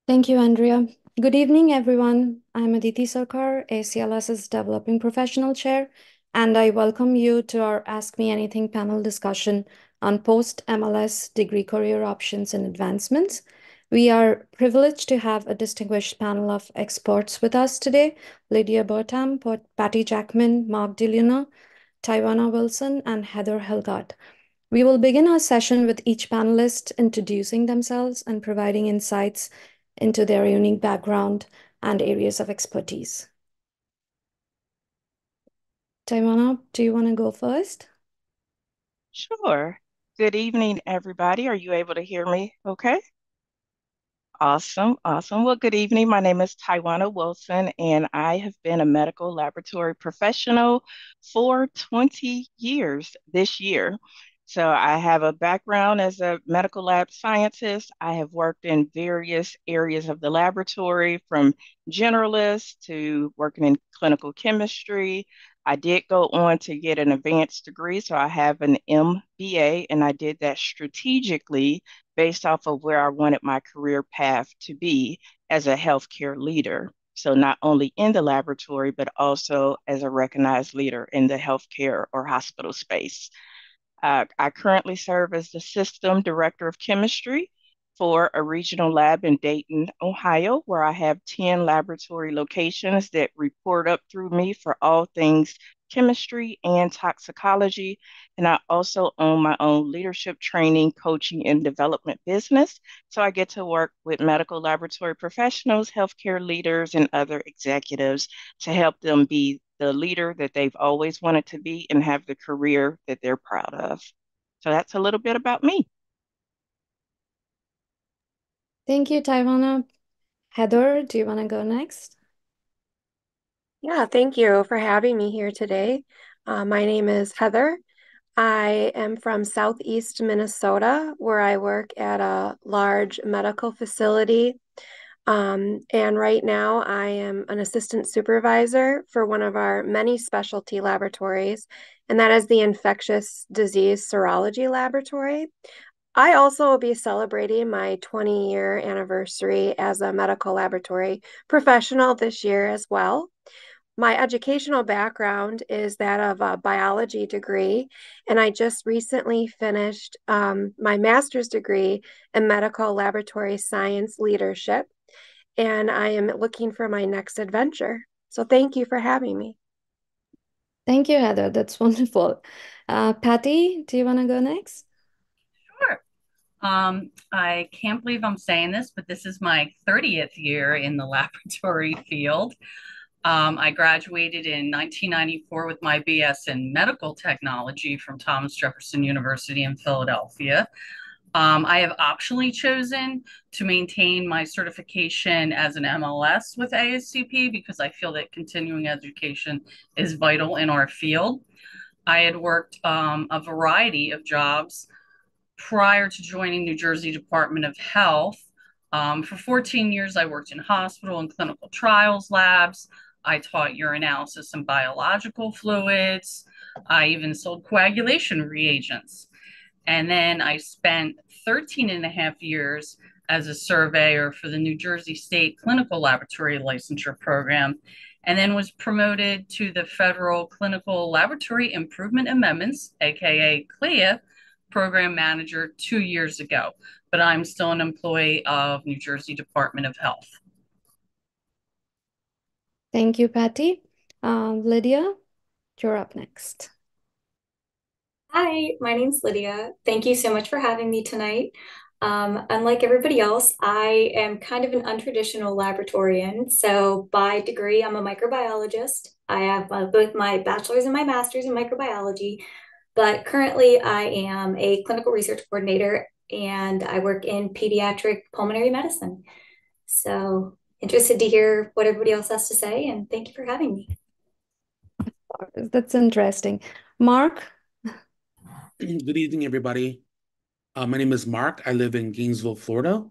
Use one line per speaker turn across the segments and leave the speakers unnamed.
Thank you, Andrea. Good evening, everyone. I'm Aditi Sarkar, ASCLS's Developing Professional Chair, and I welcome you to our Ask Me Anything panel discussion on post-MLS degree career options and advancements. We are privileged to have a distinguished panel of experts with us today: Lydia Bertram, Patty Jackman, Mark DeLuna, Tywauna Wilson, and Heather Hilgert. We will begin our session with each panelist introducing themselves and providing insights into their unique background and areas of expertise. Taimana, do you want to go first?
Sure. Good evening, everybody. Are you able to hear me okay? Awesome, awesome. Well, good evening. My name is Tywauna Wilson, and I have been a medical laboratory professional for 20 years this year. So I have a background as a medical lab scientist. I have worked in various areas of the laboratory, from generalist to working in clinical chemistry. I did go on to get an advanced degree, so I have an MBA, and I did that strategically based off of where I wanted my career path to be as a healthcare leader. So not only in the laboratory, but also as a recognized leader in the healthcare or hospital space. I currently serve as the System Director of Chemistry for a regional lab in Dayton, Ohio, where I have 10 laboratory locations that report up through me for all things chemistry and toxicology. And I also own my own leadership training, coaching, and development business. So I get to work with medical laboratory professionals, healthcare leaders, and other executives to help them be the leader that they've always wanted to be and have the career that they're proud of. So that's a little bit about me.
Thank you, Taimana. Heather, do you want to go next?
Yeah, thank you for having me here today. My name is Heather. I am from Southeast Minnesota, where I work at a large medical facility. And right now, I am an assistant supervisor for one of our many specialty laboratories, and that is the Infectious Disease Serology Laboratory. I also will be celebrating my 20-year anniversary as a medical laboratory professional this year as well. My educational background is that of a biology degree, and I just recently finished my master's degree in medical laboratory science leadership, and I am looking for my next adventure. So thank you for having me.
Thank you, Heather. That's wonderful. Patty, do you want to go next?
Sure. I can't believe I'm saying this, but this is my 30th year in the laboratory field. I graduated in 1994 with my BS in medical technology from Thomas Jefferson University in Philadelphia. I have optionally chosen to maintain my certification as an MLS with ASCP because I feel that continuing education is vital in our field. I had worked a variety of jobs prior to joining New Jersey Department of Health. For 14 years, I worked in hospital and clinical trials labs. I taught urinalysis and biological fluids. I even sold coagulation reagents. And then I spent 13 and a half years as a surveyor for the New Jersey State Clinical Laboratory Licensure Program, and then was promoted to the Federal Clinical Laboratory Improvement Amendments, aka CLIA, program manager 2 years ago. But I'm still an employee of New Jersey Department of Health.
Thank you, Patty. Lydia, you're up next.
Hi, my name's Lydia. Thank you so much for having me tonight. Unlike everybody else, I am kind of an untraditional laboratorian. So, by degree, I'm a microbiologist. I have both my bachelor's and my master's in microbiology, but currently I am a clinical research coordinator and I work in pediatric pulmonary medicine. So, interested to hear what everybody else has to say, and thank you for having me.
That's interesting. Mark?
Good evening, everybody. My name is Mark. I live in Gainesville, Florida.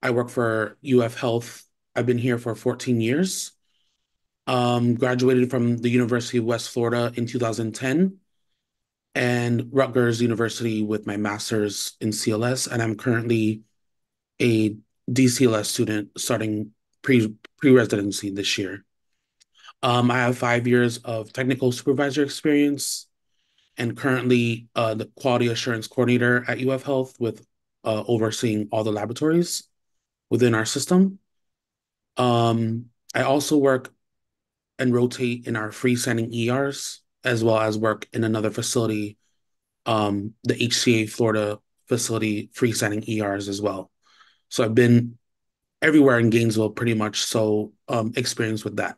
I work for UF Health. I've been here for 14 years. Graduated from the University of West Florida in 2010 and Rutgers University with my master's in CLS. And I'm currently a DCLS student starting pre-residency this year. I have 5 years of technical supervisor experience and currently the quality assurance coordinator at UF Health with overseeing all the laboratories within our system. I also work and rotate in our freestanding ERs, as well as work in another facility, the HCA Florida facility freestanding ERs as well. So I've been everywhere in Gainesville pretty much, so experienced with that.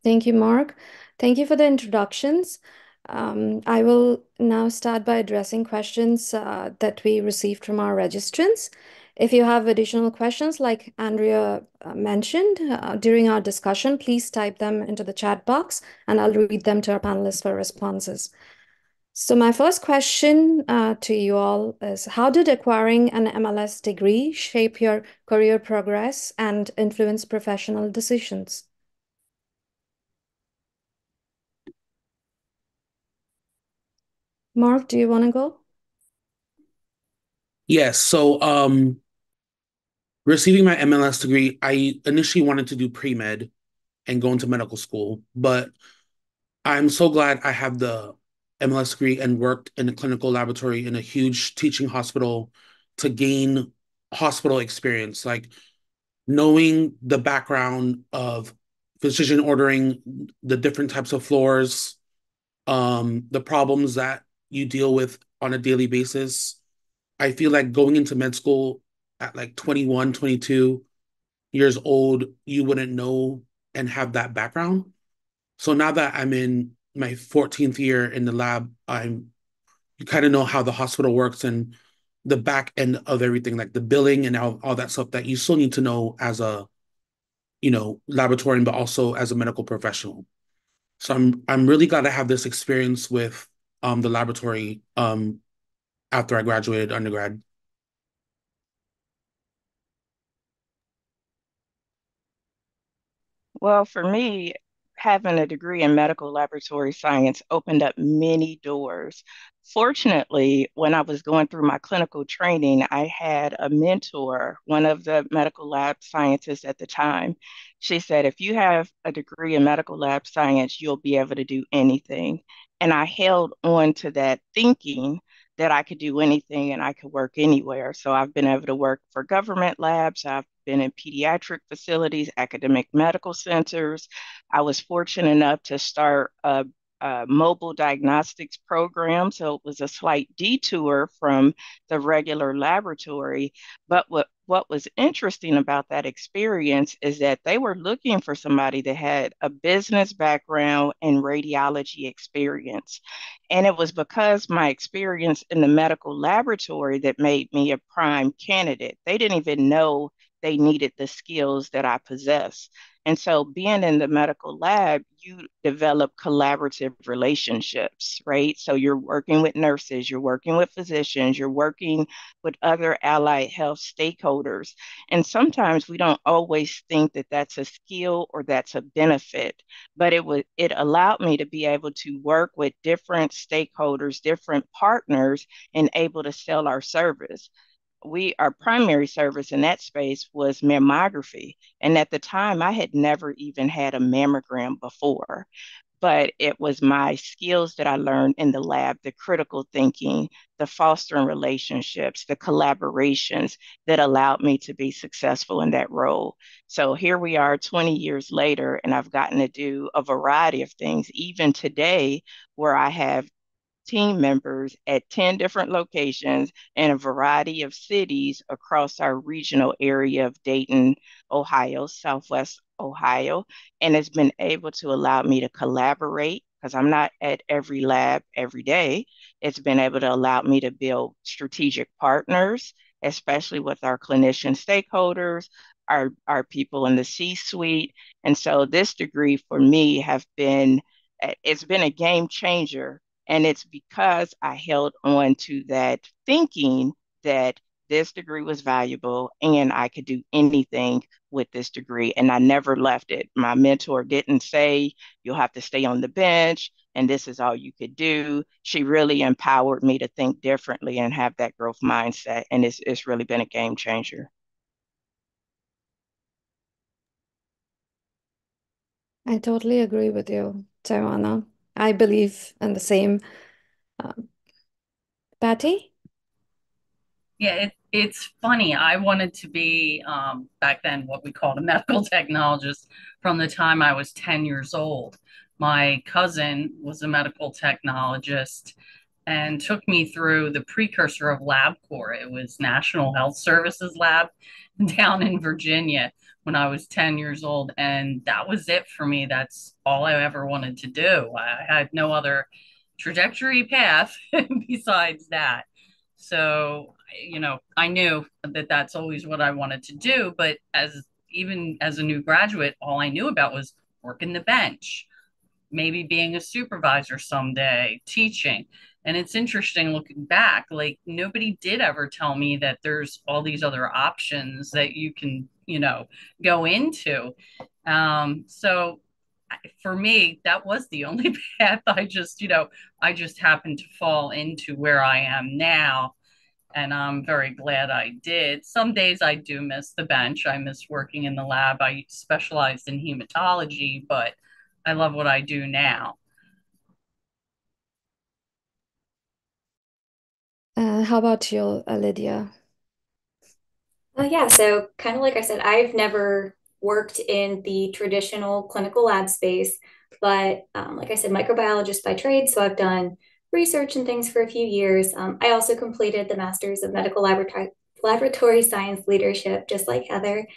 Thank you, Mark. Thank you for the introductions. I will now start by addressing questions that we received from our registrants. If you have additional questions, like Andrea mentioned during our discussion, please type them into the chat box and I'll read them to our panelists for responses. So my first question to you all is, how did acquiring an MLS degree shape your career progress and influence professional decisions? Mark, do you want to go?
Yes. So receiving my MLS degree, I initially wanted to do pre-med and go into medical school, but I'm so glad I have the MLS degree and worked in a clinical laboratory in a huge teaching hospital to gain hospital experience, like knowing the background of physician ordering, the different types of floors, the problems that you deal with on a daily basis. I feel like going into med school at like 21, 22 years old, you wouldn't know and have that background. So now that I'm in my 14th year in the lab, you kind of know how the hospital works and the back end of everything, like the billing and all that stuff that you still need to know as a, laboratorian, but also as a medical professional. So I'm really glad to have this experience with the laboratory after I graduated undergrad.
Well, for me, having a degree in medical laboratory science opened up many doors. Fortunately, when I was going through my clinical training, I had a mentor, one of the medical lab scientists at the time. She said, if you have a degree in medical lab science, you'll be able to do anything. And I held on to that thinking that I could do anything and I could work anywhere. So I've been able to work for government labs. I've been in pediatric facilities, academic medical centers. I was fortunate enough to start a mobile diagnostics program. So it was a slight detour from the regular laboratory. But what was interesting about that experience is that they were looking for somebody that had a business background and radiology experience. And it was because my experience in the medical laboratory that made me a prime candidate. They didn't even know they needed the skills that I possess. And so, being in the medical lab, you develop collaborative relationships, right? So, you're working with nurses, you're working with physicians, you're working with other allied health stakeholders. And sometimes we don't always think that that's a skill or that's a benefit, but it allowed me to be able to work with different stakeholders, different partners, and able to sell our service. Our primary service in that space was mammography. And at the time, I had never even had a mammogram before, but it was my skills that I learned in the lab, the critical thinking, the fostering relationships, the collaborations that allowed me to be successful in that role. So here we are 20 years later, and I've gotten to do a variety of things, even today, where I have team members at 10 different locations in a variety of cities across our regional area of Dayton, Ohio, Southwest Ohio. And it's been able to allow me to collaborate because I'm not at every lab every day. It's been able to allow me to build strategic partners, especially with our clinician stakeholders, our people in the C-suite. And so this degree for me it's been a game changer, and it's because I held on to that thinking that this degree was valuable and I could do anything with this degree. And I never left it. My mentor didn't say, you'll have to stay on the bench and this is all you could do. She really empowered me to think differently and have that growth mindset. And it's really been a game changer.
I totally agree with you, Tywauna. I believe in the same. Patty?
Yeah, it's funny. I wanted to be back then what we called a medical technologist from the time I was 10 years old. My cousin was a medical technologist and took me through the precursor of LabCorp. It was National Health Services Lab down in Virginia when I was 10 years old. And that was it for me. That's all I ever wanted to do. I had no other trajectory path besides that. So, I knew that that's always what I wanted to do. But even as a new graduate, all I knew about was working the bench, maybe being a supervisor someday, teaching. And it's interesting looking back, like nobody did ever tell me that there's all these other options that you can, go into. So for me, that was the only path. I just happened to fall into where I am now. And I'm very glad I did. Some days I do miss the bench. I miss working in the lab. I specialized in hematology, but I love what I do now.
How about you, Lydia?
Yeah, so kind of like I said, I've never worked in the traditional clinical lab space, but like I said, microbiologist by trade. So I've done research and things for a few years. I also completed the Masters of Medical Laboratory Science Leadership, just like Heather.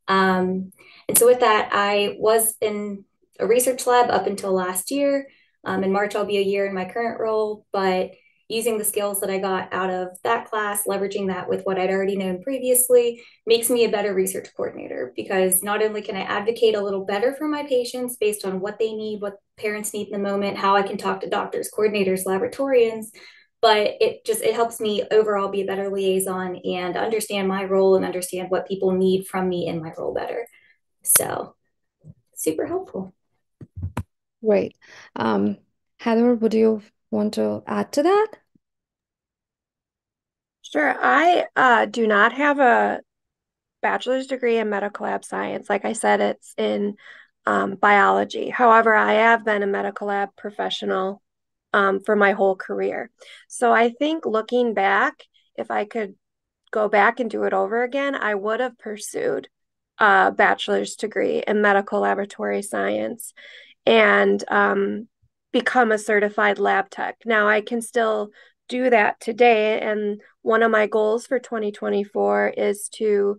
And so with that, I was in a research lab up until last year. In March, I'll be a year in my current role, but using the skills that I got out of that class, leveraging that with what I'd already known previously, makes me a better research coordinator because not only can I advocate a little better for my patients based on what they need, what parents need in the moment, how I can talk to doctors, coordinators, laboratorians, but it helps me overall be a better liaison and understand my role and understand what people need from me in my role better. So super helpful.
Great. Heather, would you want to add to that?
Sure. I do not have a bachelor's degree in medical lab science. Like I said, it's in biology. However, I have been a medical lab professional for my whole career. So I think looking back, if I could go back and do it over again, I would have pursued a bachelor's degree in medical laboratory science and become a certified lab tech. Now I can still do that today. And one of my goals for 2024 is to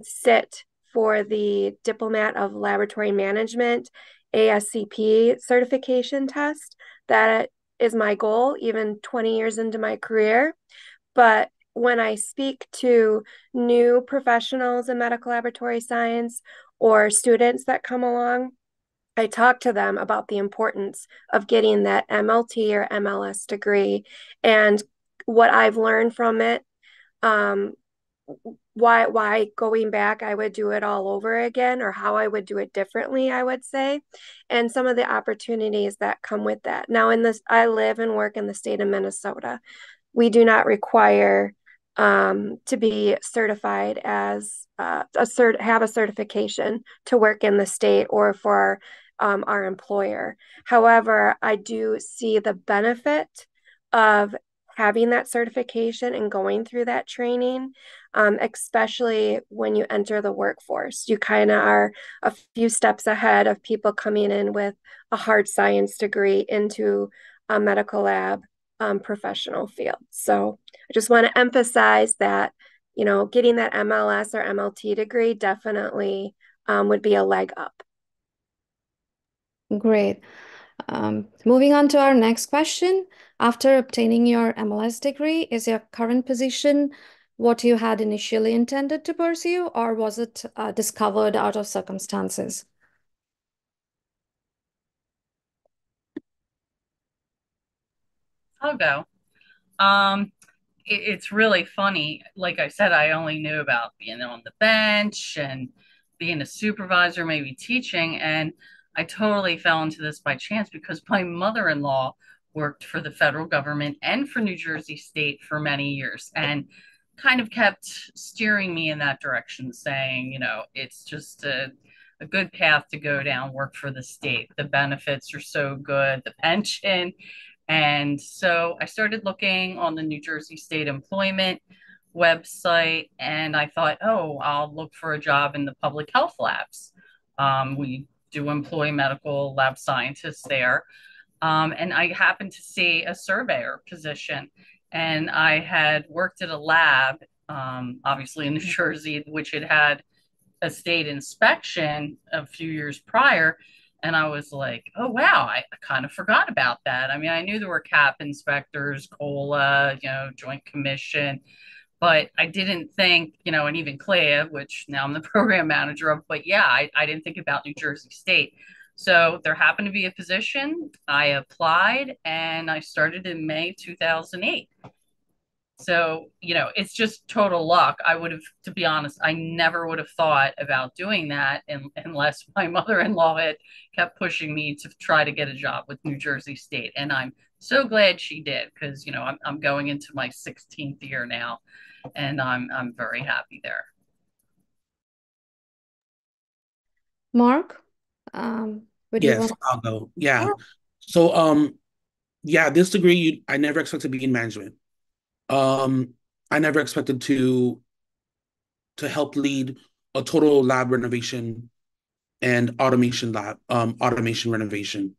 sit for the Diplomat of Laboratory Management ASCP certification test. That is my goal, even 20 years into my career. But when I speak to new professionals in medical laboratory science or students that come along, I talk to them about the importance of getting that MLT or MLS degree and what I've learned from it. Why going back I would do it all over again, or how I would do it differently, I would say, and some of the opportunities that come with that. Now, I live and work in the state of Minnesota. We do not require to be certified as have a certification to work in the state or for our employer. However, I do see the benefit of having that certification and going through that training, especially when you enter the workforce. You kind of are a few steps ahead of people coming in with a hard science degree into a medical lab professional field. So I just want to emphasize that, getting that MLS or MLT degree definitely would be a leg up.
Great. Moving on to our next question. After obtaining your MLS degree, is your current position what you had initially intended to pursue, or was it discovered out of circumstances?
I'll go. It's really funny. Like I said, I only knew about being on the bench and being a supervisor, maybe teaching. And I totally fell into this by chance because my mother-in-law worked for the federal government and for New Jersey State for many years and kind of kept steering me in that direction, saying, it's just a good path to go down, work for the state. The benefits are so good, the pension. And so I started looking on the New Jersey State Employment website, and I thought, oh, I'll look for a job in the public health labs. We do employ medical lab scientists there. And I happened to see a surveyor position, and I had worked at a lab, obviously in New Jersey, which had a state inspection a few years prior. And I was like, oh, wow, I kind of forgot about that. I mean, I knew there were CAP inspectors, COLA, Joint Commission, but I didn't think, and even CLIA, which now I'm the program manager of, but yeah, I didn't think about New Jersey State. So there happened to be a position. I applied and I started in May 2008. So, it's just total luck. I would have, to be honest, I never would have thought about doing that unless my mother-in-law had kept pushing me to try to get a job with New Jersey State. And I'm so glad she did because, I'm going into my 16th year now and I'm very happy there.
Mark, would you
Yes,
want to?
I'll go. Yeah. So, yeah, this degree, I never expected to be in management. I never expected to help lead a total lab renovation and automation renovation.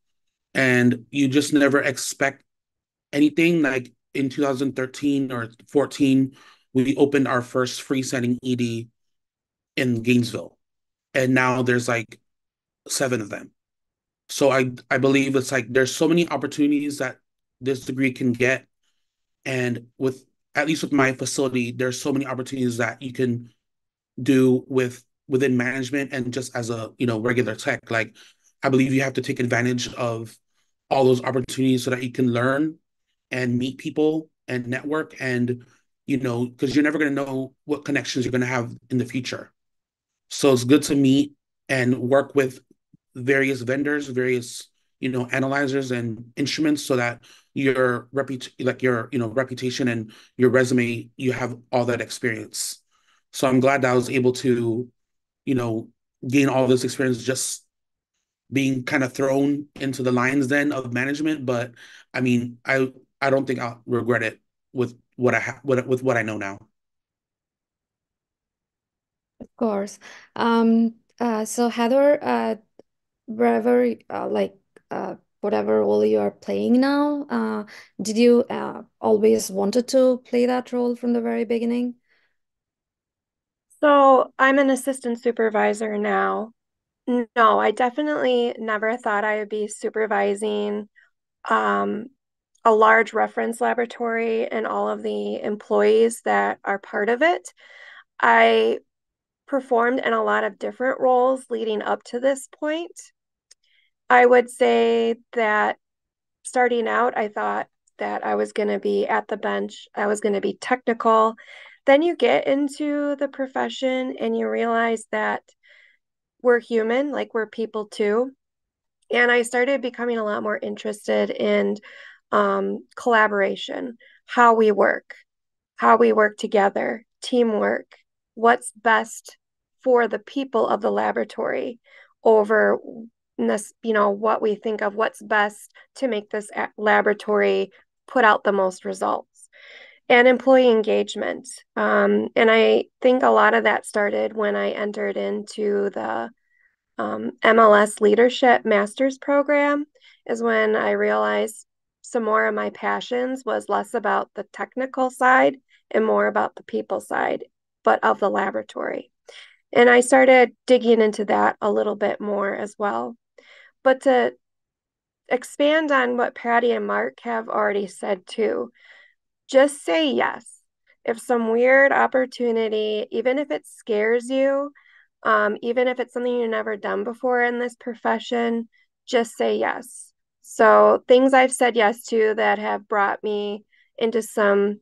And you just never expect anything. Like in 2013 or 14, we opened our first freestanding ED in Gainesville. And now there's like 7 of them. So I believe it's like there's so many opportunities that this degree can get. And with at least with my facility, there's so many opportunities that you can do within management and just as a regular tech. Like I believe you have to take advantage of all those opportunities so that you can learn and meet people and network and because you're never going to know what connections you're going to have in the future. So it's good to meet and work with various vendors, various analyzers and instruments, so that your reputation and your resume, you have all that experience. So I'm glad that I was able to, gain all this experience just being kind of thrown into the lion's den of management. But I mean, I don't think I'll regret it with what I have with what I know now.
Of course. So Heather, wherever whatever role you are playing now, did you always wanted to play that role from the very beginning?
So I'm an assistant supervisor now. No, I definitely never thought I would be supervising a large reference laboratory and all of the employees that are part of it. I performed in a lot of different roles leading up to this point. I would say that starting out, I thought that I was going to be at the bench, I was going to be technical. Then you get into the profession and you realize that we're human, like we're people too. And I started becoming a lot more interested in collaboration, how we work, together, teamwork, what's best for the people of the laboratory over this, what we think of what's best to make this laboratory put out the most results. And employee engagement. And I think a lot of that started when I entered into the MLS Leadership Master's Program, is when I realized some more of my passions was less about the technical side and more about the people side, but of the laboratory. And I started digging into that a little bit more as well. But to expand on what Patty and Mark have already said too, just say yes. If some weird opportunity, even if it scares you, even if it's something you've never done before in this profession, just say yes. So things I've said yes to that have brought me into some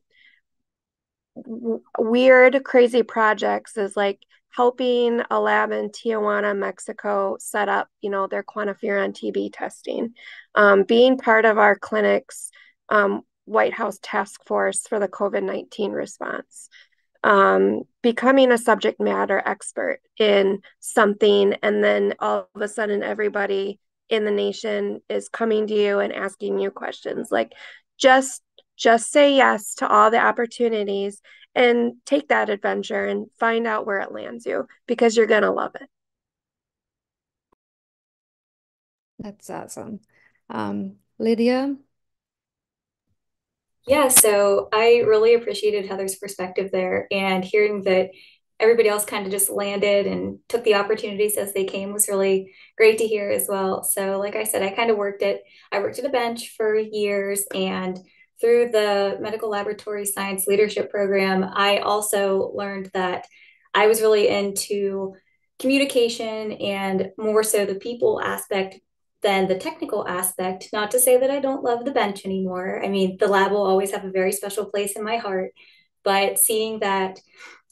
weird, crazy projects is like helping a lab in Tijuana, Mexico set up, their quantiferon TB testing, being part of our clinic's White House task force for the COVID-19 response, becoming a subject matter expert in something, and then all of a sudden everybody in the nation is coming to you and asking you questions. Like, just say yes to all the opportunities and take that adventure and find out where it lands you, because you're gonna love it.
That's awesome. Lydia?
Yeah, so I really appreciated Heather's perspective there, and hearing that everybody else kind of just landed and took the opportunities as they came was really great to hear as well. So like I said, I worked at a bench for years, and through the medical laboratory science leadership program, I also learned that I was really into communication and more so the people aspect than the technical aspect. Not to say that I don't love the bench anymore. I mean, the lab will always have a very special place in my heart, but seeing that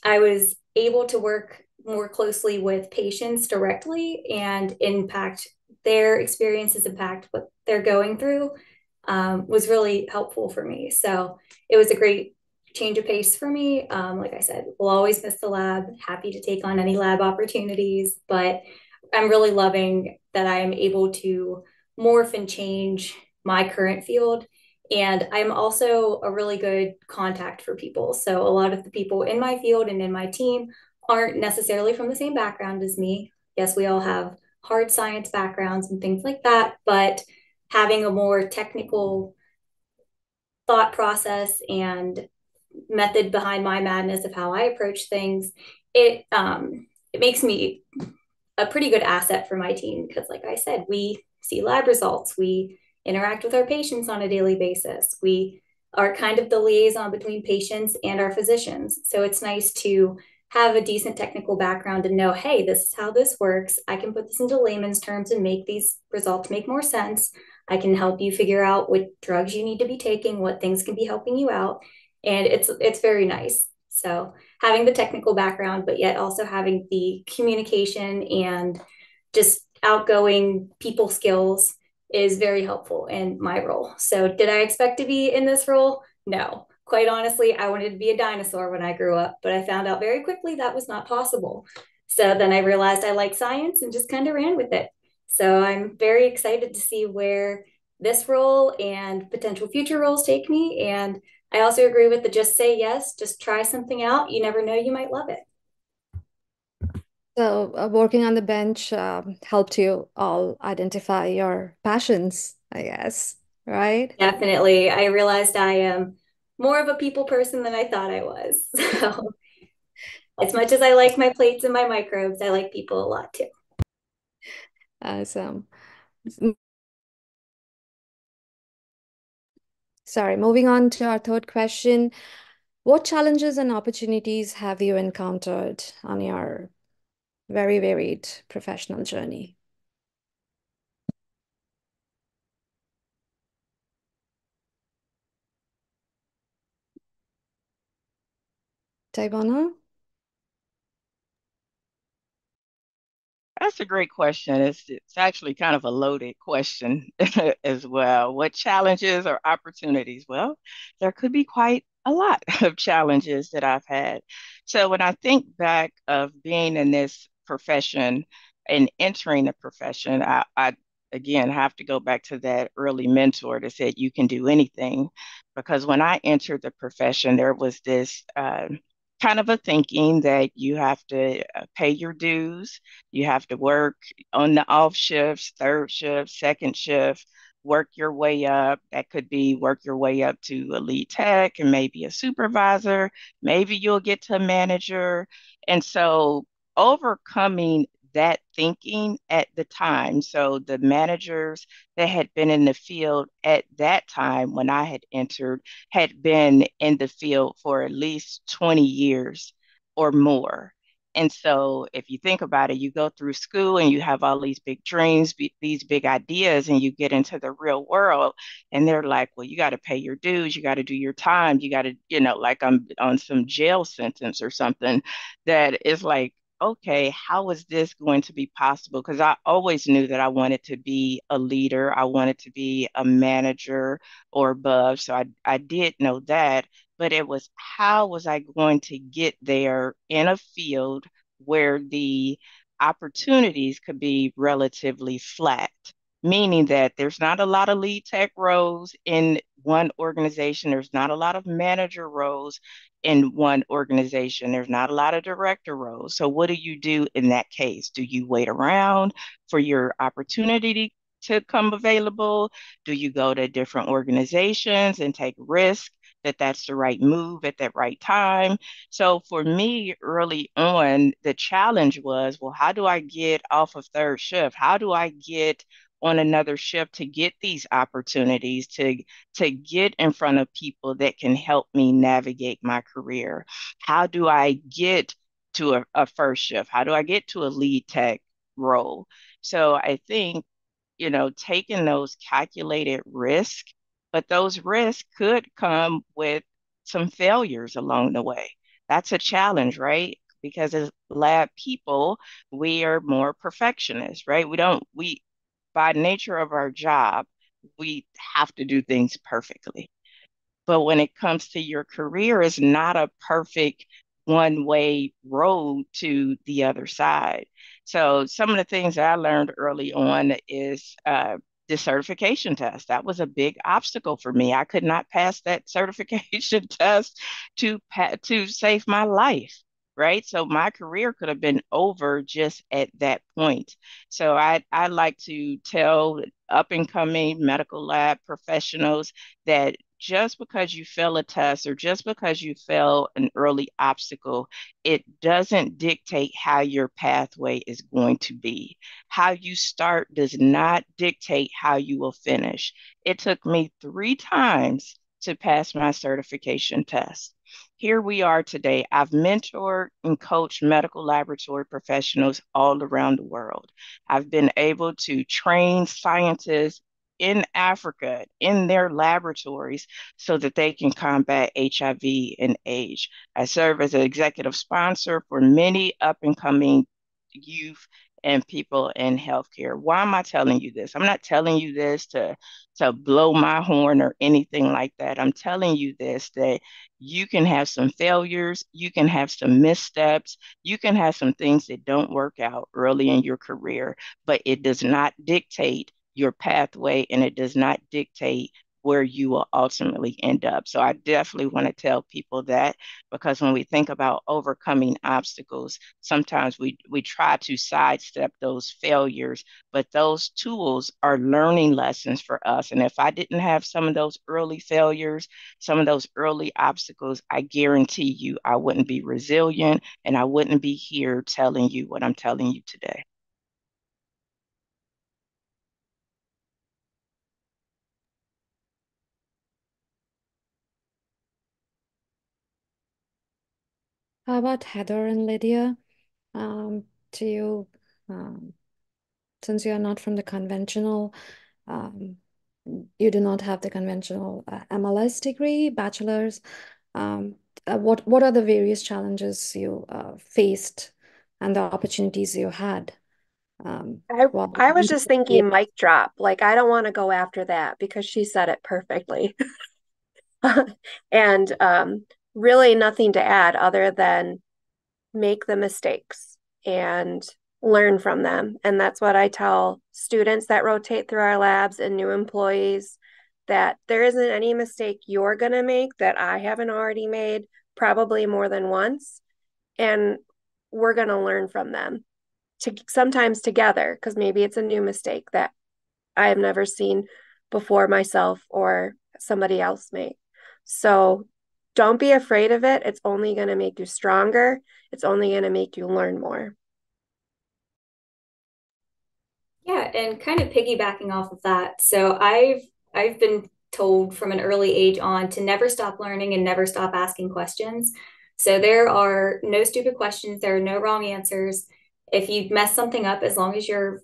I was able to work more closely with patients directly and impact their experiences, impact what they're going through, was really helpful for me. So it was a great change of pace for me. Like I said, we'll always miss the lab, happy to take on any lab opportunities, but I'm really loving that I am able to morph and change my current field. And I'm also a really good contact for people. So a lot of the people in my field and in my team aren't necessarily from the same background as me. Yes, we all have hard science backgrounds and things like that, but having a more technical thought process and method behind my madness of how I approach things, it makes me a pretty good asset for my team, because like I said, we see lab results, we interact with our patients on a daily basis, we are kind of the liaison between patients and our physicians. So it's nice to have a decent technical background and know, hey, this is how this works. I can put this into layman's terms and make these results make more sense. I can help you figure out what drugs you need to be taking, what things can be helping you out. And it's very nice. So having the technical background, but yet also having the communication and just outgoing people skills is very helpful in my role. So did I expect to be in this role? No. Quite honestly, I wanted to be a dinosaur when I grew up, but I found out very quickly that was not possible. So then I realized I like science and just kind of ran with it. So I'm very excited to see where this role and potential future roles take me. And I also agree with the just say yes, just try something out. You never know, you might love it.
So working on the bench helped you all identify your passions, I guess, right?
Definitely. I realized I am more of a people person than I thought I was. So as much as I like my plates and my microbes, I like people a lot too.
Awesome. Sorry, moving on to our third question. What challenges and opportunities have you encountered on your very varied professional journey? Tywauna?
That's a great question. It's actually kind of a loaded question as well. What challenges or opportunities? Well, there could be quite a lot of challenges that I've had. So when I think back of being in this profession and entering the profession, I again have to go back to that early mentor that said you can do anything. Because when I entered the profession, there was this kind of a thinking that you have to pay your dues, you have to work on the off shifts, third shift, second shift, work your way up. That could be work your way up to a lead tech and maybe a supervisor. Maybe you'll get to a manager. And so overcoming that thinking at the time. So the managers that had been in the field at that time when I had entered had been in the field for at least 20 years or more. And so if you think about it, you go through school and you have all these big dreams, these big ideas, and you get into the real world and they're like, well, you got to pay your dues, you got to do your time, you got to, like I'm on some jail sentence or something that is like, okay, how is this going to be possible? Because I always knew that I wanted to be a leader. I wanted to be a manager or above. So I did know that, but it was how was I going to get there in a field where the opportunities could be relatively flat, meaning that there's not a lot of lead tech roles in one organization. There's not a lot of manager roles in one organization. There's not a lot of director roles. So what do you do in that case? Do you wait around for your opportunity to come available? Do you go to different organizations and take risk that that's the right move at that right time? So for me, early on, the challenge was, well, how do I get off of third shift? How do I get on another shift to get these opportunities to get in front of people that can help me navigate my career? How do I get to a first shift? How do I get to a lead tech role? So I think, taking those calculated risks, but those risks could come with some failures along the way. That's a challenge, right? Because as lab people, we are more perfectionists, right? By nature of our job, we have to do things perfectly. But when it comes to your career, it's not a perfect one-way road to the other side. So some of the things that I learned early on is the certification test. That was a big obstacle for me. I could not pass that certification test to save my life. Right. So my career could have been over just at that point. So I like to tell up and coming medical lab professionals that just because you fail a test or just because you fail an early obstacle, it doesn't dictate how your pathway is going to be. How you start does not dictate how you will finish. It took me 3 times to pass my certification test. Here we are today. I've mentored and coached medical laboratory professionals all around the world. I've been able to train scientists in Africa in their laboratories so that they can combat HIV and AIDS. I serve as an executive sponsor for many up and coming youth and people in healthcare. Why am I telling you this? I'm not telling you this to blow my horn or anything like that. I'm telling you this that you can have some failures, you can have some missteps, you can have some things that don't work out early in your career, but it does not dictate your pathway and it does not dictate where you will ultimately end up. So I definitely want to tell people that, because when we think about overcoming obstacles, sometimes we try to sidestep those failures, but those tools are learning lessons for us. And if I didn't have some of those early failures, some of those early obstacles, I guarantee you I wouldn't be resilient and I wouldn't be here telling you what I'm telling you today.
How about Heather and Lydia? Do you, um, since you are not from the conventional, um, you do not have the conventional MLS degree, bachelor's, what are the various challenges you faced and the opportunities you had?
I was just thinking mic drop. Like, I don't want to go after that because she said it perfectly. And really nothing to add other than make the mistakes and learn from them. And that's what I tell students that rotate through our labs and new employees, that there isn't any mistake you're going to make that I haven't already made, probably more than once. And we're going to learn from them sometimes together, because maybe it's a new mistake that I have never seen before myself or somebody else make. So don't be afraid of it. It's only going to make you stronger. It's only going to make you learn more.
Yeah, and kind of piggybacking off of that. So I've been told from an early age on to never stop learning and never stop asking questions. So there are no stupid questions, there are no wrong answers. If you mess something up, as long as you're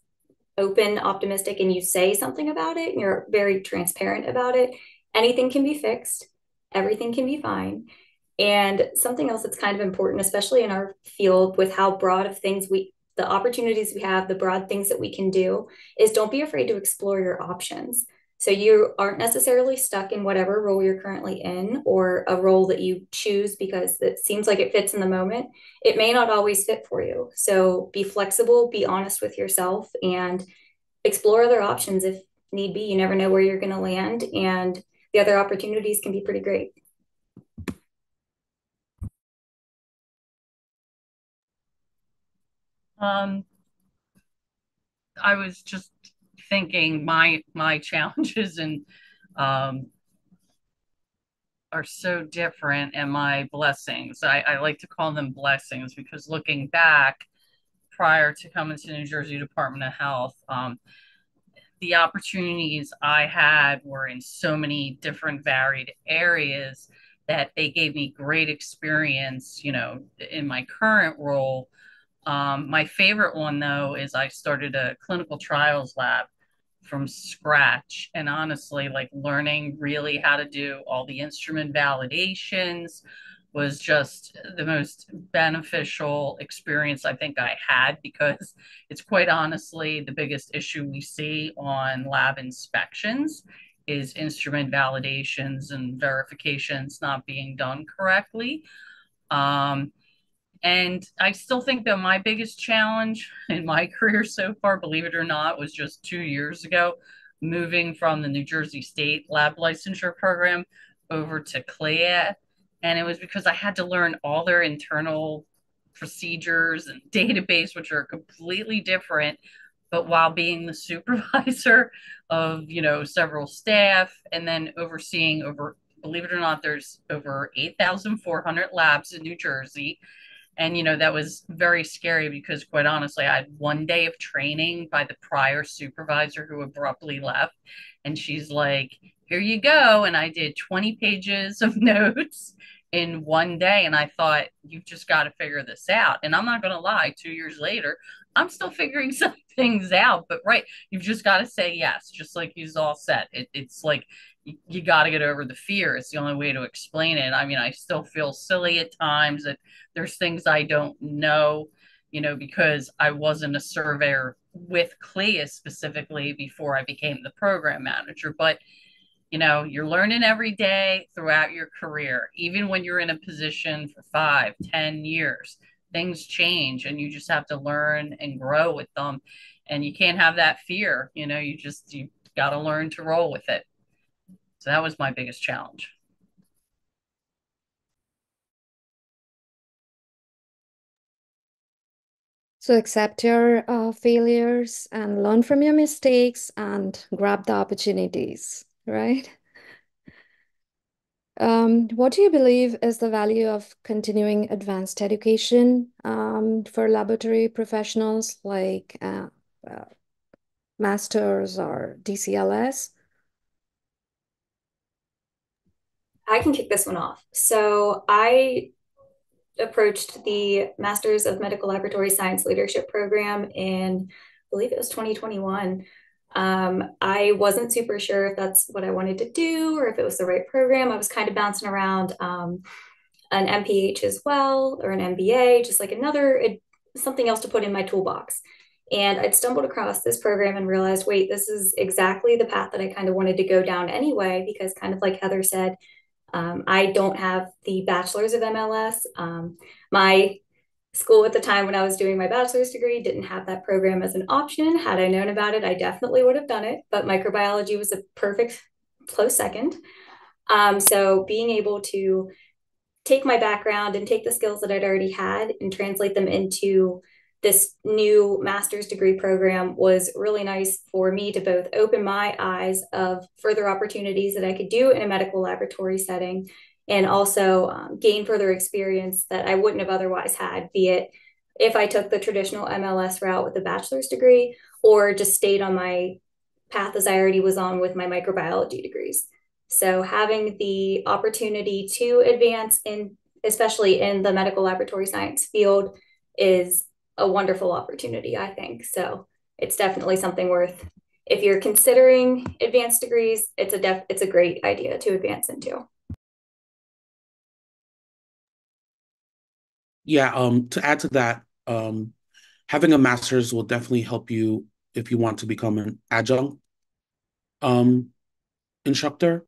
open, optimistic, and you say something about it and you're very transparent about it, anything can be fixed, everything can be fine. And something else that's kind of important, especially in our field with how broad of things the opportunities we have, the broad things that we can do, is don't be afraid to explore your options. So you aren't necessarily stuck in whatever role you're currently in or a role that you choose because it seems like it fits in the moment. It may not always fit for you. So be flexible, be honest with yourself, and explore other options if need be. You never know where you're going to land, and the other opportunities can be pretty great.
I was just thinking my challenges and are so different, and my blessings. I like to call them blessings because looking back, prior to coming to New Jersey Department of Health, the opportunities I had were in so many different varied areas that they gave me great experience, in my current role. My favorite one, though, is I started a clinical trials lab from scratch. And honestly, like learning really how to do all the instrument validations was just the most beneficial experience I think I had, because it's quite honestly the biggest issue we see on lab inspections is instrument validations and verifications not being done correctly. Um, and I still think that my biggest challenge in my career so far, believe it or not, was just 2 years ago, moving from the New Jersey State Lab Licensure Program over to CLIA. And it was because I had to learn all their internal procedures and database, which are completely different. But while being the supervisor of, several staff and then overseeing over, believe it or not, there's over 8,400 labs in New Jersey. And, that was very scary because, quite honestly, I had 1 day of training by the prior supervisor who abruptly left. And she's like, here you go. And I did 20 pages of notes in 1 day. And I thought, you've just got to figure this out. And I'm not going to lie, 2 years later, I'm still figuring some things out. But, right, you've just got to say yes, just like you all said. It's like, you got to get over the fear. It's the only way to explain it. I mean, I still feel silly at times that there's things I don't know, because I wasn't a surveyor with CLIA specifically before I became the program manager. But, you're learning every day throughout your career, even when you're in a position for 5, 10 years, things change and you just have to learn and grow with them. And you can't have that fear, you got to learn to roll with it. So that was my biggest challenge.
So accept your failures and learn from your mistakes and grab the opportunities, right? What do you believe is the value of continuing advanced education for laboratory professionals like masters or DCLS?
I can kick this one off. So I approached the Masters of Medical Laboratory Science Leadership program in, I believe it was 2021. I wasn't super sure if that's what I wanted to do or if it was the right program. I was kind of bouncing around an MPH as well, or an MBA, just like something else to put in my toolbox. And I'd stumbled across this program and realized, wait, this is exactly the path that I kind of wanted to go down anyway, because kind of like Heather said, I don't have the bachelor's of MLS. My school at the time when I was doing my bachelor's degree didn't have that program as an option. Had I known about it, I definitely would have done it, but microbiology was a perfect close second. So being able to take my background and take the skills that I'd already had and translate them into this new master's degree program was really nice for me to both open my eyes of further opportunities that I could do in a medical laboratory setting, and also gain further experience that I wouldn't have otherwise had, be it if I took the traditional MLS route with a bachelor's degree or just stayed on my path as I already was on with my microbiology degrees. So having the opportunity to advance in, especially in the medical laboratory science field, is a wonderful opportunity, I think. So it's definitely something worth, if you're considering advanced degrees, it's a great idea to advance into.
Yeah, to add to that, having a master's will definitely help you if you want to become an adjunct um, instructor.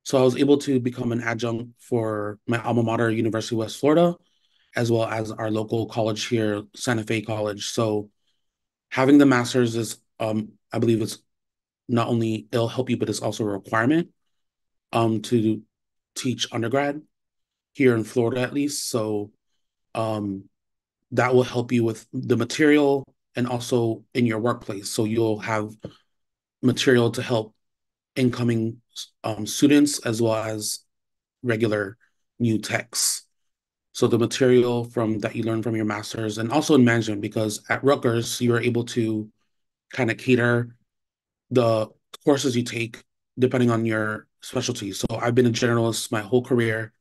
So I was able to become an adjunct for my alma mater, University of West Florida, as well as our local college here, Santa Fe College. So having the master's is, I believe it's not only it'll help you, but it's also a requirement to teach undergrad here in Florida at least. So um, that will help you with the material and also in your workplace. So you'll have material to help incoming students as well as regular new techs. So the material from that you learn from your masters and also in management, because at Rutgers, you are able to kind of cater the courses you take depending on your specialty. So I've been a generalist my whole career.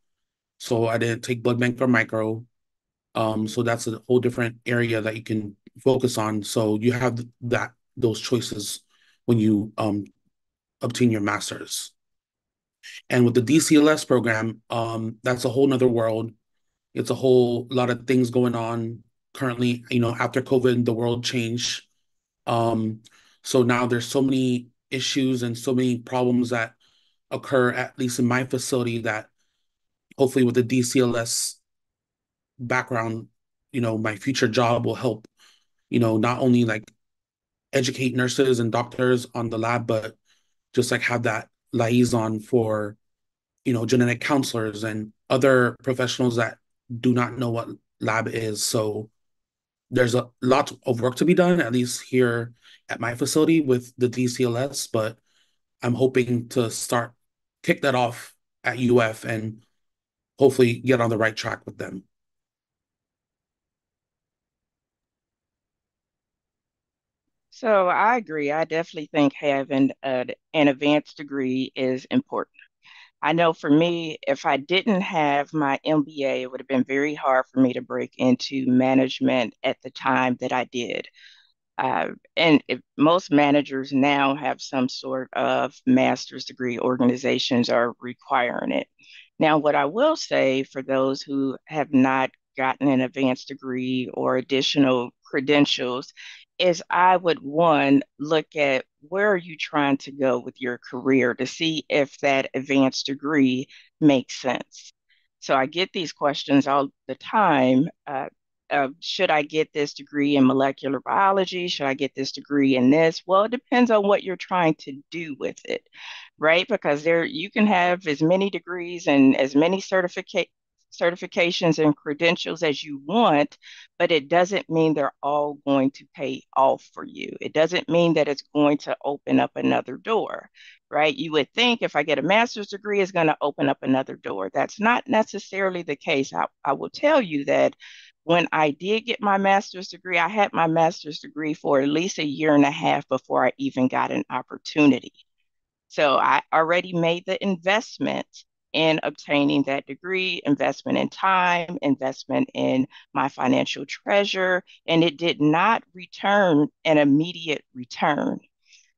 So I didn't take blood bank or micro. So that's a whole different area that you can focus on. So you have those choices when you obtain your master's. And with the DCLS program, that's a whole nother world. It's a whole lot of things going on currently. After COVID, the world changed. Um, so now there's so many issues and so many problems that occur, at least in my facility, that hopefully with the DCLS background, my future job will help, not only like educate nurses and doctors on the lab, but just like have that liaison for, genetic counselors and other professionals that do not know what lab is. So there's a lot of work to be done, at least here at my facility with the DCLS, but I'm hoping to kick that off at UF and hopefully get on the right track with them.
So I agree. I definitely think having an advanced degree is important. I know for me, if I didn't have my MBA, it would have been very hard for me to break into management at the time that I did. And if most managers now have some sort of master's degree, organizations are requiring it. Now, what I will say for those who have not gotten an advanced degree or additional credentials is I would, one, look at where are you trying to go with your career to see if that advanced degree makes sense. So I get these questions all the time. Should I get this degree in molecular biology? Should I get this degree in this? Well, it depends on what you're trying to do with it, right? Because there you can have as many degrees and as many certifications and credentials as you want, but it doesn't mean they're all going to pay off for you. It doesn't mean that it's going to open up another door, right? You would think if I get a master's degree, it's going to open up another door. That's not necessarily the case. I will tell you that when I did get my master's degree, I had my master's degree for at least a year and a half before I even got an opportunity. So I already made the investment in obtaining that degree, investment in time, investment in my financial treasure, and it did not return an immediate return.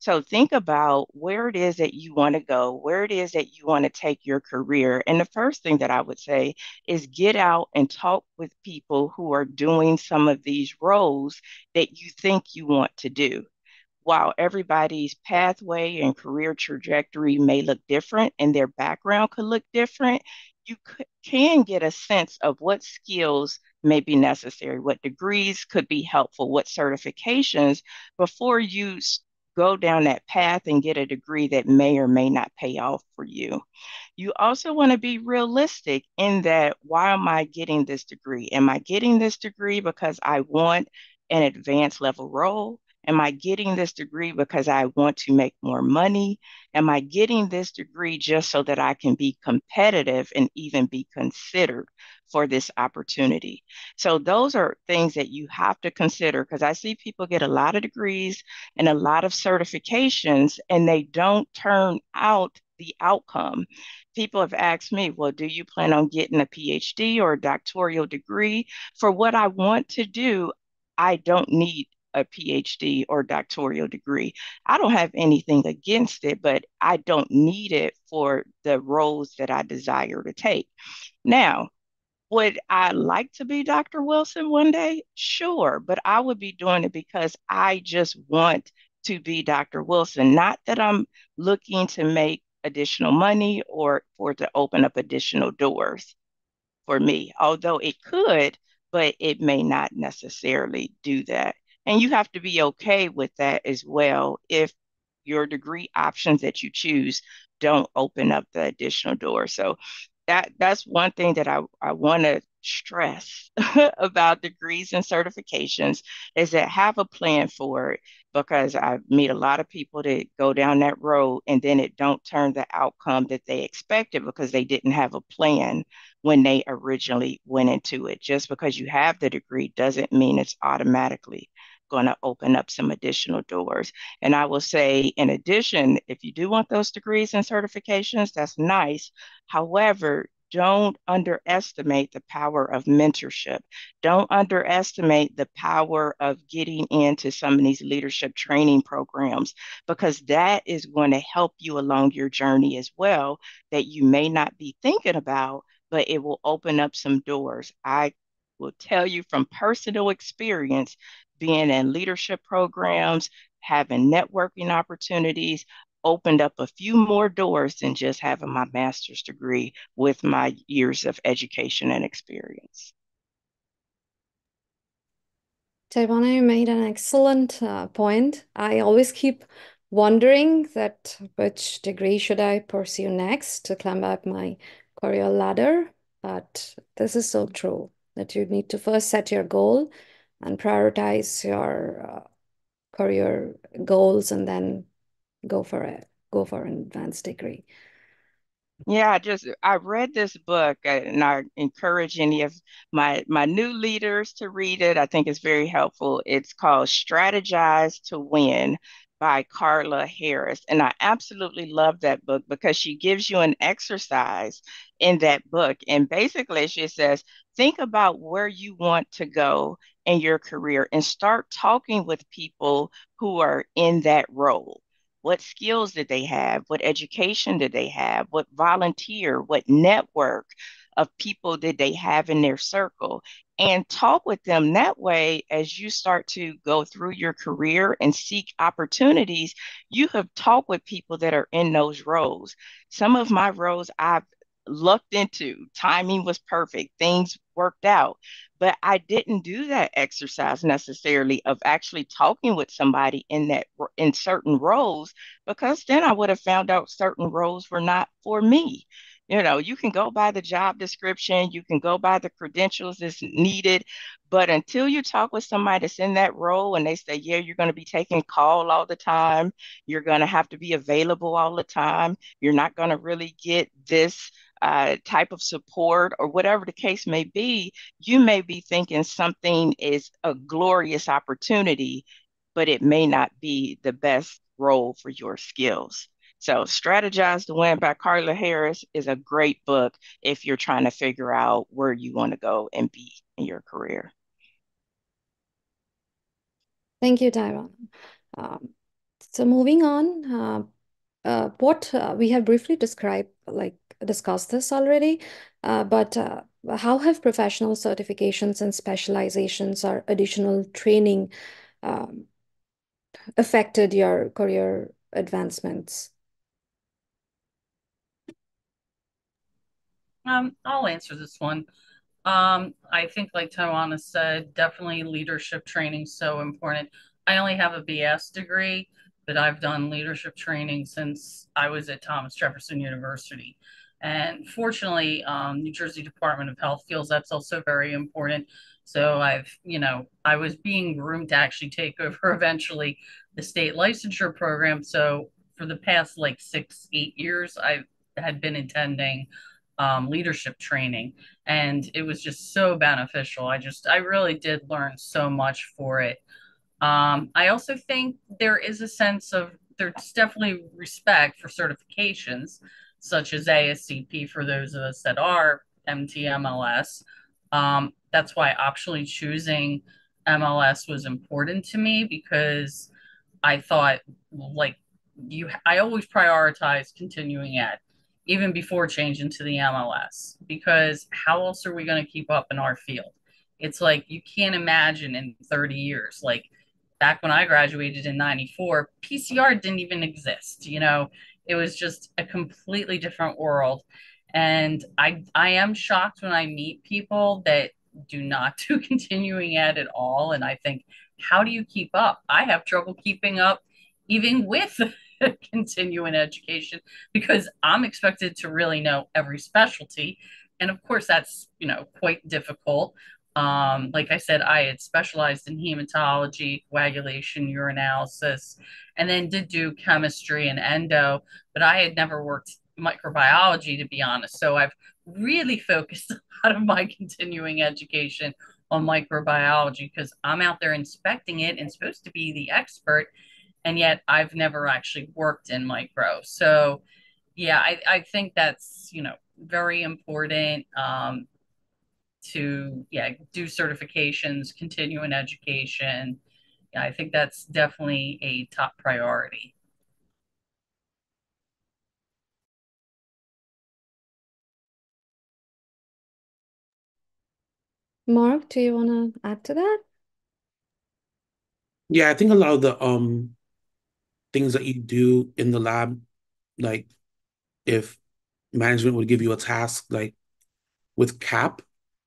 So think about where it is that you want to go, where it is that you want to take your career. And the first thing that I would say is get out and talk with people who are doing some of these roles that you think you want to do. While everybody's pathway and career trajectory may look different and their background could look different, you can get a sense of what skills may be necessary, what degrees could be helpful, what certifications before you go down that path and get a degree that may or may not pay off for you. You also want to be realistic in that why am I getting this degree? Am I getting this degree because I want an advanced level role? Am I getting this degree because I want to make more money? Am I getting this degree just so that I can be competitive and even be considered for this opportunity? So, those are things that you have to consider because I see people get a lot of degrees and a lot of certifications and they don't turn out the outcome. People have asked me, well, do you plan on getting a PhD or a doctoral degree? For what I want to do, I don't need a PhD or doctoral degree. I don't have anything against it, but I don't need it for the roles that I desire to take. Now, Would I like to be Dr. Wilson one day? Sure, but I would be doing it because I just want to be Dr. Wilson, not that I'm looking to make additional money or for to open up additional doors for me, although it could, but it may not necessarily do that. And you have to be okay with that as well if your degree options that you choose don't open up the additional doors. So that's one thing that I want to stress about degrees and certifications is that have a plan for it because I meet a lot of people that go down that road and then it don't turn the outcome that they expected because they didn't have a plan when they originally went into it. Just because you have the degree doesn't mean it's automatically going to open up some additional doors. And I will say, in addition, if you do want those degrees and certifications, that's nice. However, don't underestimate the power of mentorship. Don't underestimate the power of getting into some of these leadership training programs because that is going to help you along your journey as well that you may not be thinking about, but it will open up some doors. I will tell you from personal experience, being in leadership programs, having networking opportunities, opened up a few more doors than just having my master's degree with my years of education and experience.
Tywauna, you made an excellent point. I always keep wondering that which degree should I pursue next to climb up my career ladder. But this is so true that you need to first set your goal and prioritize your career goals and then go for it. Go for an advanced degree.
Yeah, I read this book and I encourage any of my new leaders to read it. I think it's very helpful. It's called Strategize to Win by Carla Harris. And I absolutely love that book because she gives you an exercise in that book. And basically she says, think about where you want to go in your career and start talking with people who are in that role. What skills did they have? What education did they have? What volunteer? What network of people did they have in their circle? And talk with them that way as you start to go through your career and seek opportunities. You have talked with people that are in those roles. Some of my roles I've looked into, timing was perfect, things worked out. But I didn't do that exercise necessarily of actually talking with somebody in certain roles because then I would have found out certain roles were not for me. You know, you can go by the job description, you can go by the credentials that's needed, but until you talk with somebody that's in that role and they say, yeah, you're going to be taking call all the time, you're going to have to be available all the time, you're not going to really get this type of support or whatever the case may be, you may be thinking something is a glorious opportunity, but it may not be the best role for your skills. So, Strategize to Win by Carla Harris is a great book if you're trying to figure out where you want to go and be in your career.
Thank you, Tywauna. So moving on, what we have briefly discussed this already, but how have professional certifications and specializations or additional training affected your career advancements?
I'll answer this one. I think, like Tywauna said, definitely leadership training is so important. I only have a BS degree, but I've done leadership training since I was at Thomas Jefferson University. And fortunately, New Jersey Department of Health feels that's also very important. So I was being groomed to actually take over eventually the state licensure program. So for the past like 6, 8 years, I had been attending leadership training, and it was just so beneficial. I really did learn so much for it. I also think there's definitely respect for certifications such as ASCP for those of us that are MT-MLS. That's why optionally choosing MLS was important to me because I thought, like, I always prioritize continuing ed. even before changing to the MLS, because how else are we going to keep up in our field? It's like you can't imagine in 30 years, like back when I graduated in 94, PCR didn't even exist. It was just a completely different world. And I am shocked when I meet people that do not do continuing ed at all. And I think, how do you keep up? I have trouble keeping up even with continuing education because I'm expected to really know every specialty. And of course, that's, quite difficult. Like I said, I had specialized in hematology, coagulation, urinalysis, and then did do chemistry and endo, but I had never worked microbiology, to be honest. So I've really focused a lot of my continuing education on microbiology because I'm out there inspecting it and supposed to be the expert, and yet I've never actually worked in micro. So yeah, I think that's, very important to, yeah, do certifications, continue in education. Yeah, I think that's definitely a top priority.
Mark, do you want to add to that?
Yeah, I think a lot of the things that you do in the lab, like if management would give you a task like with CAP,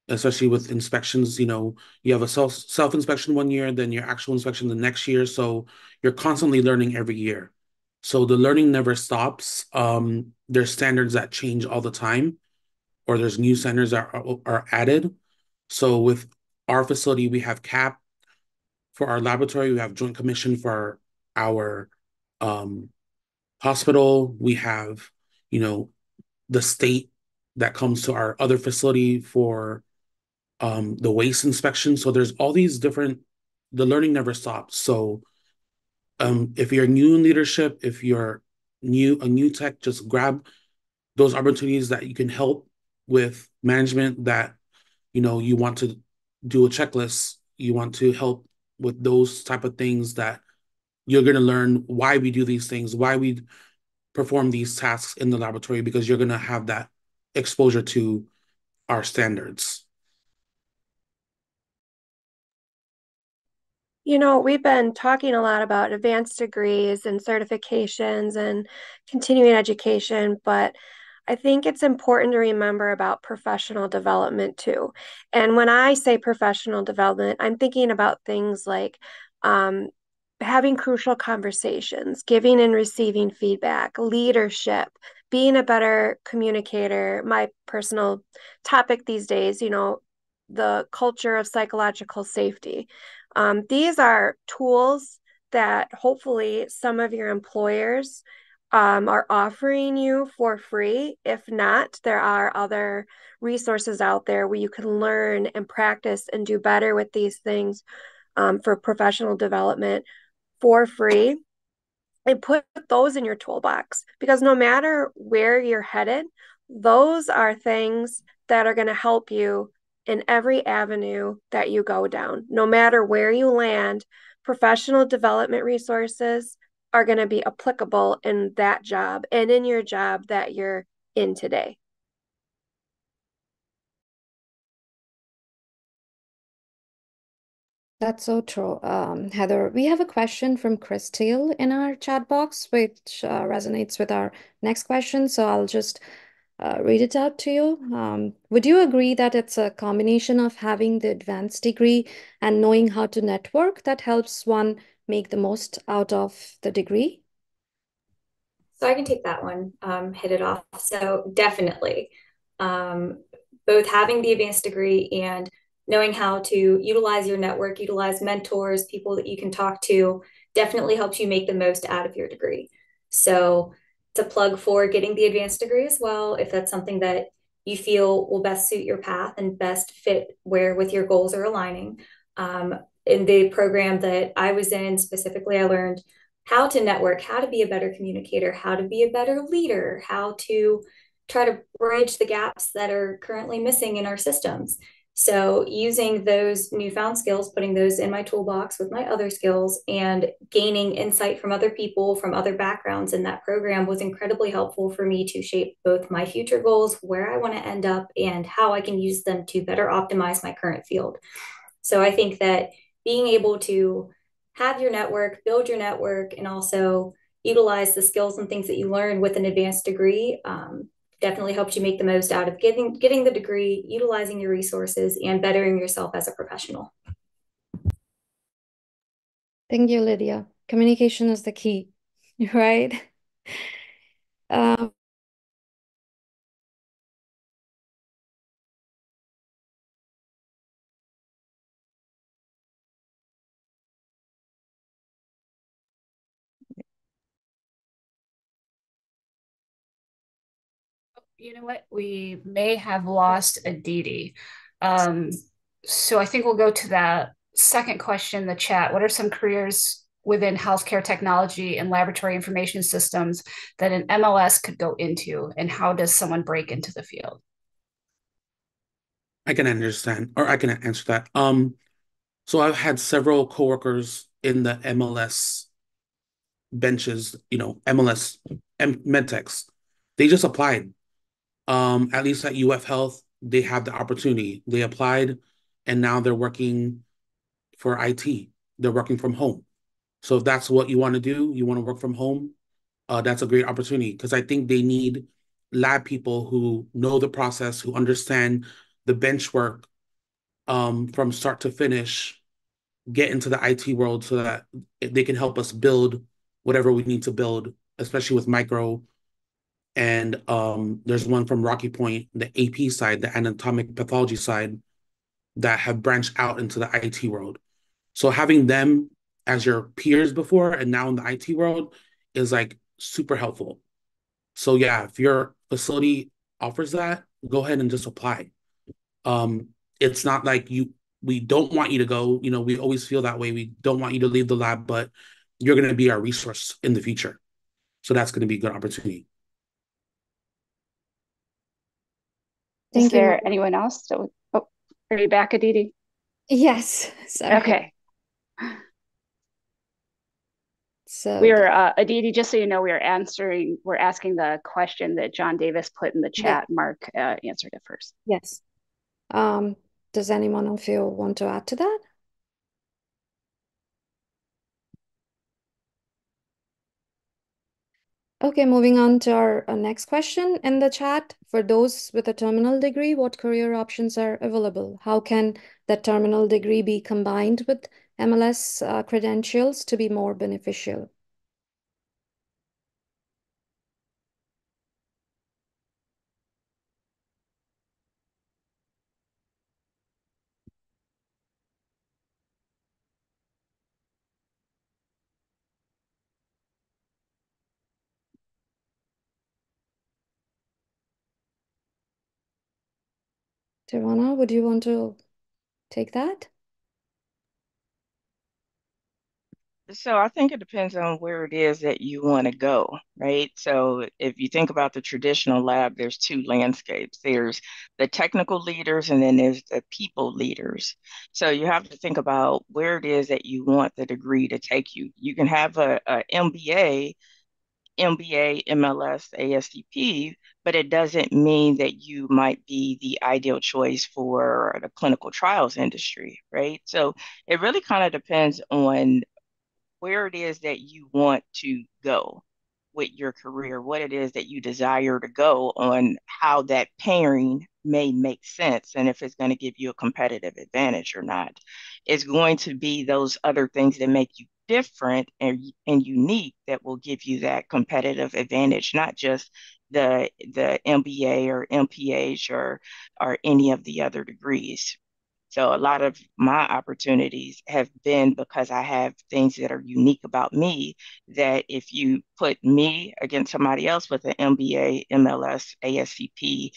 especially with inspections, you have a self inspection one year, then your actual inspection the next year. So you're constantly learning every year. So the learning never stops. There's standards that change all the time, or there's new standards that are added. So with our facility, we have CAP. For our laboratory, we have Joint Commission for our um, hospital. We have, you know, the state that comes to our other facility for the waste inspection. So there's all these different, the learning never stops. So if you're new in leadership, if you're a new tech, just grab those opportunities that you can help with management, that, you want to do a checklist, you want to help with those type of things, that you're going to learn why we do these things, why we perform these tasks in the laboratory, because you're going to have that exposure to our standards.
We've been talking a lot about advanced degrees and certifications and continuing education, but I think it's important to remember about professional development too. And when I say professional development, I'm thinking about things like um, having crucial conversations, giving and receiving feedback, leadership, being a better communicator. My personal topic these days, the culture of psychological safety. These are tools that hopefully some of your employers are offering you for free. If not, there are other resources out there where you can learn and practice and do better with these things for professional development for free. And put those in your toolbox, because no matter where you're headed, those are things that are going to help you in every avenue that you go down. No matter where you land, professional development resources are going to be applicable in that job and in your job that you're in today.
That's so true. Heather, we have a question from Christine in our chat box, which resonates with our next question. So I'll just read it out to you. Would you agree that it's a combination of having the advanced degree and knowing how to network that helps one make the most out of the degree?
So I can take that one, hit it off. So definitely, both having the advanced degree and knowing how to utilize your network, utilize mentors, people that you can talk to, definitely helps you make the most out of your degree. So it's a plug for getting the advanced degree as well, if that's something that you feel will best suit your path and best fit where with your goals are aligning. In the program that I was in specifically, I learned how to network, how to be a better communicator, how to be a better leader, how to try to bridge the gaps that are currently missing in our systems. So using those newfound skills, putting those in my toolbox with my other skills and gaining insight from other people from other backgrounds in that program was incredibly helpful for me to shape both my future goals, where I want to end up, and how I can use them to better optimize my current field. So I think that being able to have your network, build your network, and also utilize the skills and things that you learn with an advanced degree definitely helps you make the most out of getting the degree, utilizing your resources, and bettering yourself as a professional.
Thank you, Lydia. Communication is the key, right?
You know what? We may have lost Aditi. So I think we'll go to that second question in the chat. What are some careers within healthcare technology and laboratory information systems that an MLS could go into, and how does someone break into the field?
I can understand, or I can answer that. So I've had several coworkers in the MLS benches, MLS medtechs. They just applied. At least at UF Health, they have the opportunity. They applied, and now they're working for IT. They're working from home. So if that's what you want to do, you want to work from home, that's a great opportunity, because I think they need lab people who know the process, who understand the bench work from start to finish, get into the IT world so that they can help us build whatever we need to build, especially with micro. And there's one from Rocky Point, the AP side, the anatomic pathology side, that have branched out into the IT world. So having them as your peers before and now in the IT world is like super helpful. So yeah, if your facility offers that, go ahead and just apply. It's not like we don't want you to go. We always feel that way. We don't want you to leave the lab, but you're going to be our resource in the future. So that's going to be a good opportunity.
Thank
Is there
you.
anyone else? Oh, are you back, Aditi?
Yes, sorry.
Okay.
So
We are Aditi, just so you know, we're asking the question that John Davis put in the chat.
Yeah.
Mark answered it first.
Yes. Does anyone of you want to add to that? Okay, moving on to our next question in the chat. For those with a terminal degree, what career options are available? How can that terminal degree be combined with MLS credentials to be more beneficial? Tywauna, would you want to take that?
So I think it depends on where it is that you want to go, right? So if you think about the traditional lab, there's two landscapes. There's the technical leaders and then there's the people leaders. So you have to think about where it is that you want the degree to take you. You can have a MBA, MLS, ASCP, but it doesn't mean that you might be the ideal choice for the clinical trials industry, right? So it really kind of depends on where it is that you want to go with your career, what it is that you desire to go on, how that pairing may make sense, and if it's going to give you a competitive advantage or not. It's going to be those other things that make you different and unique that will give you that competitive advantage, not just the MBA or MPH or any of the other degrees. So a lot of my opportunities have been because I have things that are unique about me that if you put me against somebody else with an MBA, MLS, ASCP,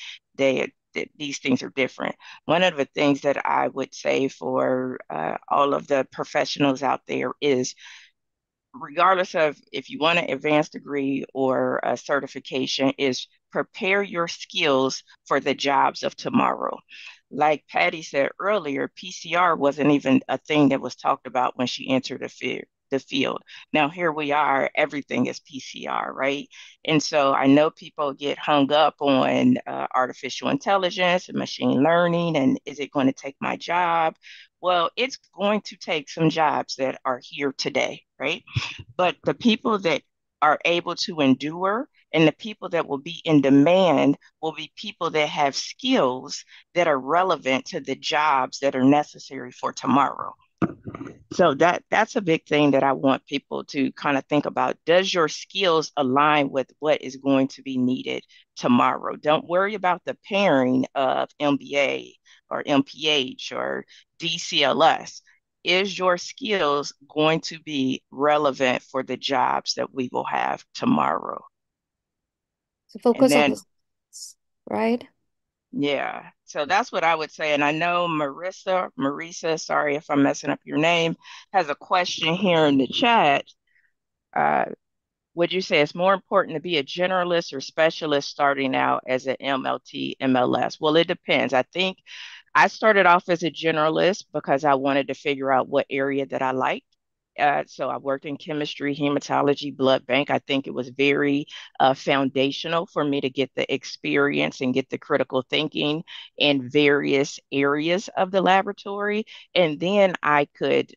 these things are different. One of the things that I would say for all of the professionals out there is regardless of if you want an advanced degree or a certification, is prepare your skills for the jobs of tomorrow. like Patty said earlier, PCR wasn't even a thing that was talked about when she entered the field. Now here we are, everything is PCR, right? And so I know people get hung up on artificial intelligence and machine learning, and is it going to take my job? Well, it's going to take some jobs that are here today, right? But the people that are able to endure and the people that will be in demand will be people that have skills that are relevant to the jobs that are necessary for tomorrow. So that's a big thing that I want people to kind of think about. Does your skills align with what is going to be needed tomorrow? Don't worry about the pairing of MBA or MPH or DCLS. Is your skills going to be relevant for the jobs that we will have tomorrow?
So
And
focus on
then,
the skills, right?
yeah, so that's what I would say. And I know Marisa, sorry if I'm messing up your name, has a question here in the chat. Uh, would you say it's more important to be a generalist or specialist starting out as an MLT, MLS? Well, it depends. I think I started off as a generalist because I wanted to figure out what area that I liked. So I worked in chemistry, hematology, blood bank. I think it was very foundational for me to get the experience and get the critical thinking in various areas of the laboratory. And then I could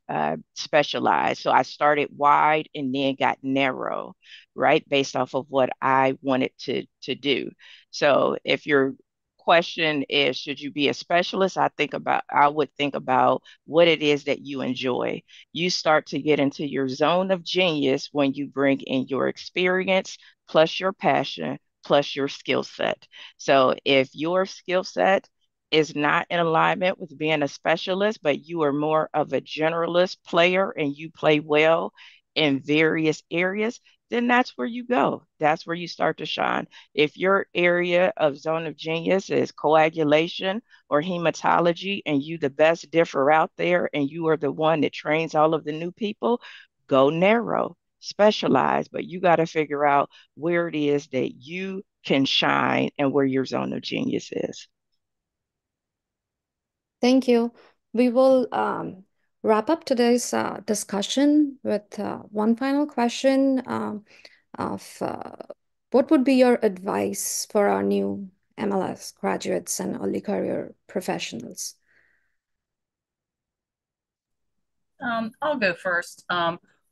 specialize. So I started wide and then got narrow, right? Based off of what I wanted to do. So if your question is, should you be a specialist? I would think about what it is that you enjoy. You start to get into your zone of genius when you bring in your experience plus your passion plus your skill set. So if your skill set is not in alignment with being a specialist, but you are more of a generalist player and you play well in various areas, then that's where you go. That's where you start to shine. If your area of zone of genius is coagulation or hematology, and you the best differ out there, and you are the one that trains all of the new people, go narrow, specialize. But you got to figure out where it is that you can shine and where your zone of genius is.
Thank you. We will wrap up today's discussion with one final question of what would be your advice for our new MLS graduates and early career professionals?
I'll go first.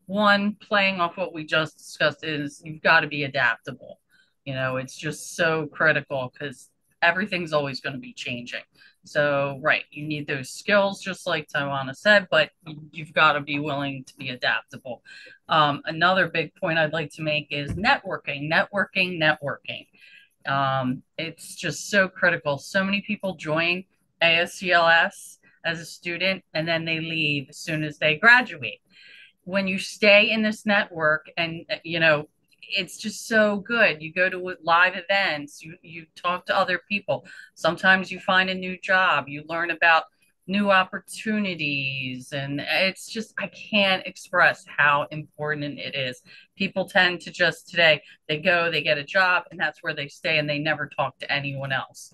One, playing off what we just discussed, is you've got to be adaptable. It's just so critical because everything's always going to be changing. So, right, you need those skills, just like Tywauna said, but you've got to be willing to be adaptable. Another big point I'd like to make is networking, networking, networking. It's just so critical. So many people join ASCLS as a student and then they leave as soon as they graduate. When you stay in this network and it's just so good. You go to live events, you talk to other people. Sometimes you find a new job, you learn about new opportunities, and it's just, I can't express how important it is. People tend to just today, they go, they get a job, and that's where they stay, and they never talk to anyone else.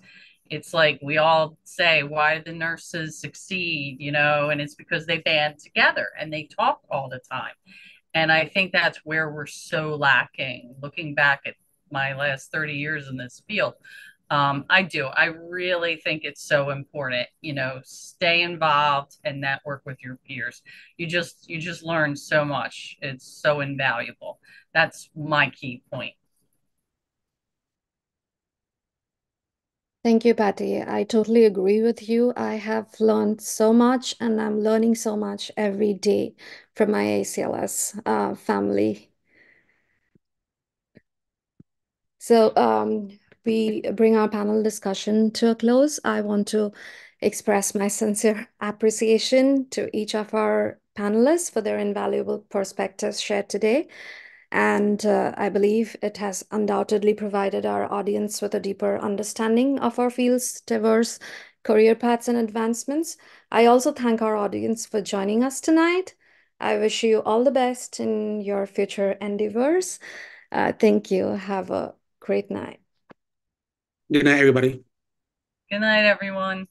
It's like we all say, why do the nurses succeed, and it's because they band together and they talk all the time. And I think that's where we're so lacking. Looking back at my last 30 years in this field, I really think it's so important, stay involved and network with your peers. You just learn so much. It's so invaluable. That's my key point.
Thank you, Patty. I totally agree with you. I have learned so much and I'm learning so much every day from my ACLS family. So we bring our panel discussion to a close. I want to express my sincere appreciation to each of our panelists for their invaluable perspectives shared today. And I believe it has undoubtedly provided our audience with a deeper understanding of our field's diverse career paths and advancements. I also thank our audience for joining us tonight. I wish you all the best in your future endeavors. Thank you. Have a great night.
Good night, everybody.
Good night, everyone.